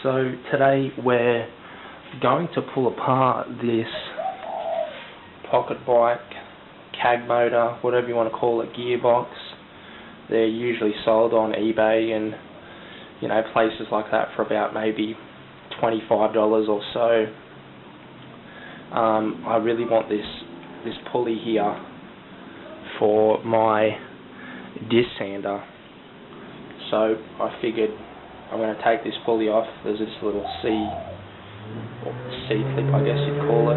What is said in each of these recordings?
So today we're going to pull apart this pocket bike, CAG motor, whatever you want to call it, Gearbox. They're usually sold on eBay and places like that for about maybe $25 or so. I really want this pulley here for my disc sander, so I figured I'm going to take this pulley off. There's this little C-clip, I guess you'd call it,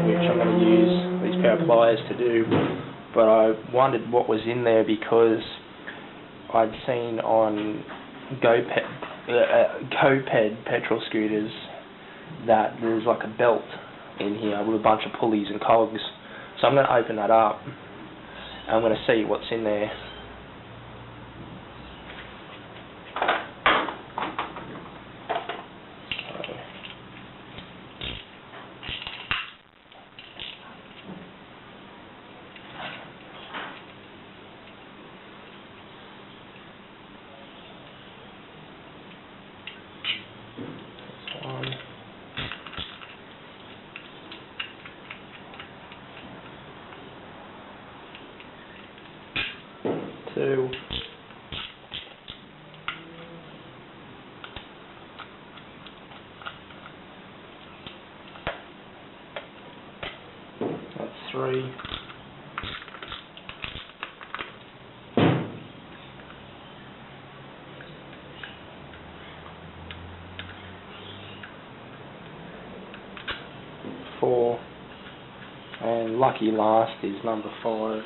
which I'm going to use these pair of pliers to do. But I wondered what was in there because I'd seen on GoPed petrol scooters that there's like a belt in here with a bunch of pulleys and cogs. So I'm going to open that up and I'm going to see what's in there. One. Two. That's three. Four, and lucky last is number 5.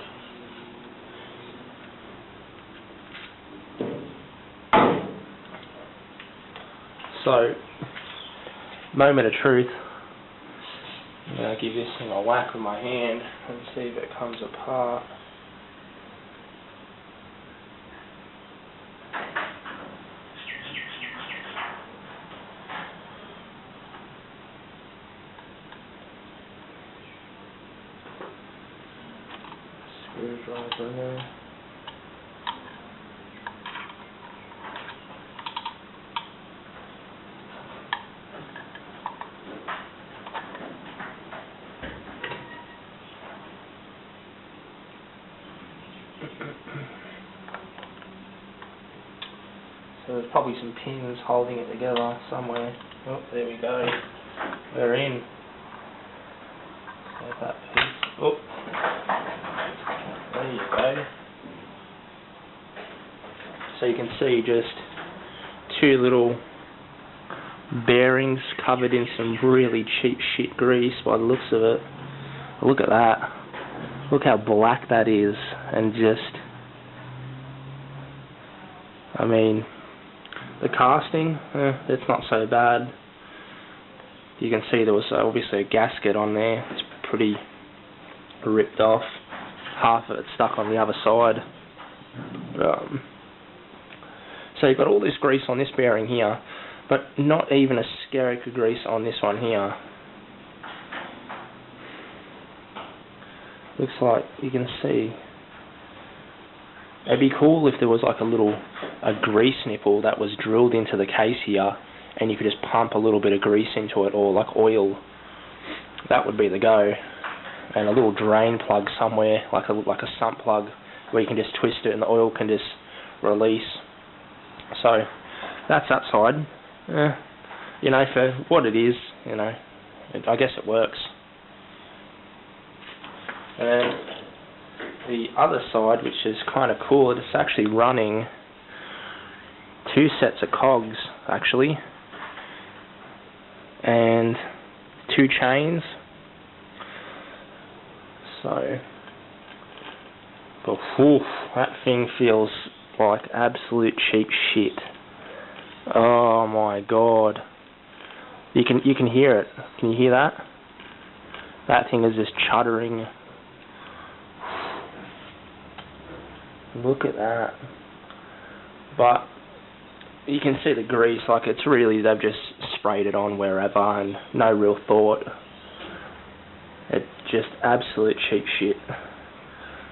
So, moment of truth. I'm going to give this thing a whack with my hand and see if it comes apart. Screwdriver in there. So there's probably some pins holding it together somewhere. Oh, there we go. We're in. Save that piece. Oh, there you go. So you can see just 2 little bearings covered in some really cheap shit grease by the looks of it. Look at that. Look how black that is, and just, I mean, the casting, it's not so bad. You can see there was obviously a gasket on there. It's pretty ripped off. Half of it stuck on the other side. So you've got all this grease on this bearing here, but not even a skerrick of grease on this one here. Looks like you can see. It'd be cool if there was like a grease nipple that was drilled into the case here, and you could just pump a little bit of grease into it, or like oil. That would be the go. And a little drain plug somewhere, like a sump plug, where you can just twist it and the oil can just release. So that's that side. For what it is, I guess it works. And then the other side, which is kind of cool, it's actually running 2 sets of cogs, actually, and 2 chains. So, but that thing feels like absolute cheap shit. Oh my god! You can hear it. Can you hear that? That thing is just chuttering. Look at that. But you can see the grease, like it's really, they've just sprayed it on wherever and no real thought. It's just absolute cheap shit.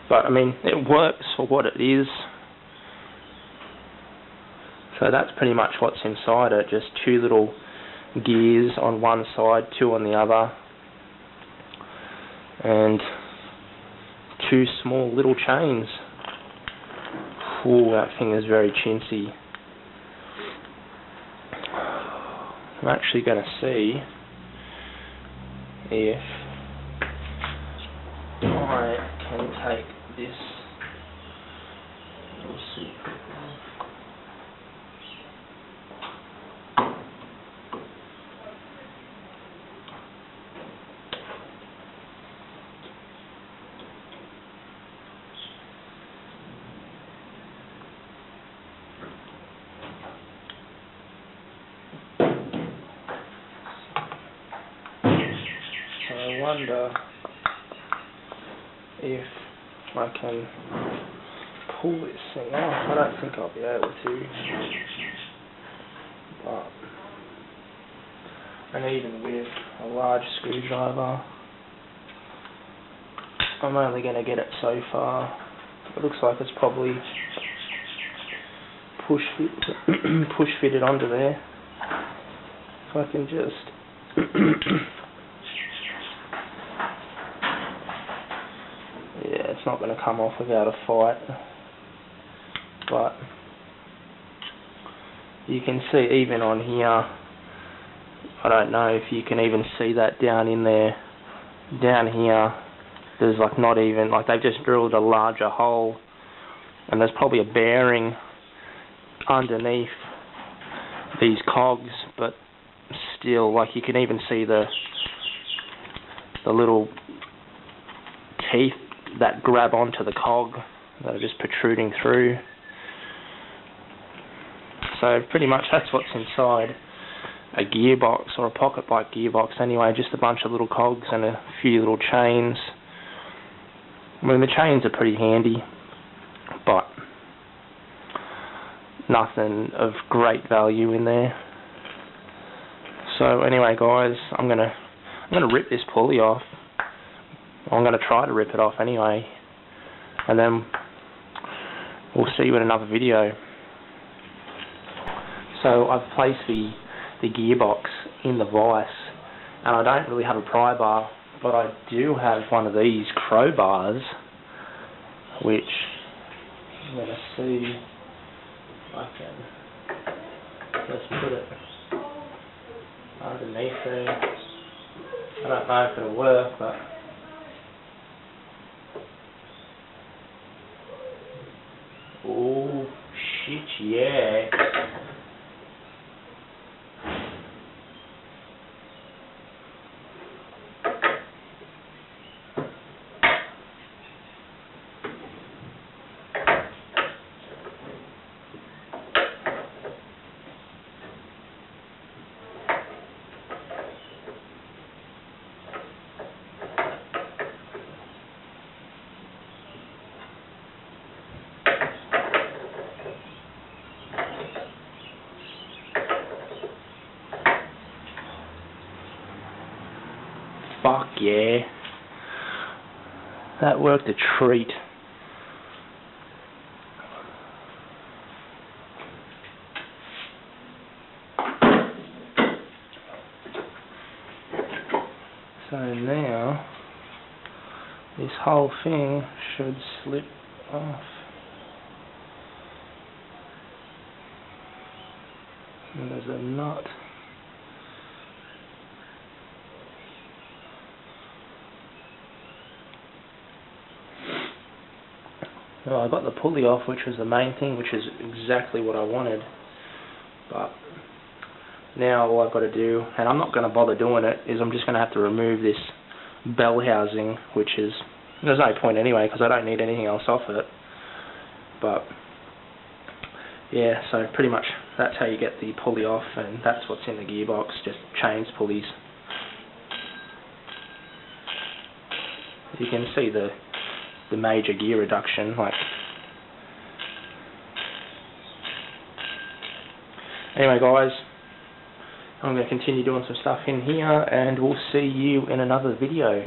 But I mean, it works for what it is. So that's pretty much what's inside it, just 2 little gears on one side, 2 on the other, and 2 small little chains. Ooh, that thing is very chintzy. I'm actually going to see if I can take this. We'll see. I wonder if I can pull this thing off. I don't think I'll be able to, and even with a large screwdriver, I'm only going to get it so far. It looks like it's probably push fitted onto there. If I can just yeah, it's not going to come off without a fight, but you can see even on here, I don't know if you can even see that down in there. Down here, there's like not even, like they've just drilled a larger hole, and there's probably a bearing underneath these cogs, but still, like you can even see the little teeth that grab onto the cog that are just protruding through. So pretty much that's what's inside a gearbox, or a pocket bike gearbox anyway, just a bunch of little cogs and a few little chains. I mean, the chains are pretty handy, but nothing of great value in there. So anyway guys, I'm gonna rip this pulley off. I'm going to try to rip it off anyway, and then we'll see you in another video. So I've placed the gearbox in the vise, and I don't really have a pry bar, but I do have one of these crowbars, which I'm going to see if I can just put it underneath there. I don't know if it'll work, but oh shit, yeah. Fuck yeah. That worked a treat. So now this whole thing should slip off. And there's a nut. Well, I got the pulley off, which was the main thing, which is exactly what I wanted. But now all I've got to do, and I'm not going to bother doing it, is I'm just going to have to remove this bell housing, which is, there's no point anyway, because I don't need anything else off it. But yeah, so pretty much that's how you get the pulley off, and that's what's in the gearbox, just chains, pulleys. You can see the major gear reduction, like. Anyway guys, I'm going to continue doing some stuff in here, and we'll see you in another video.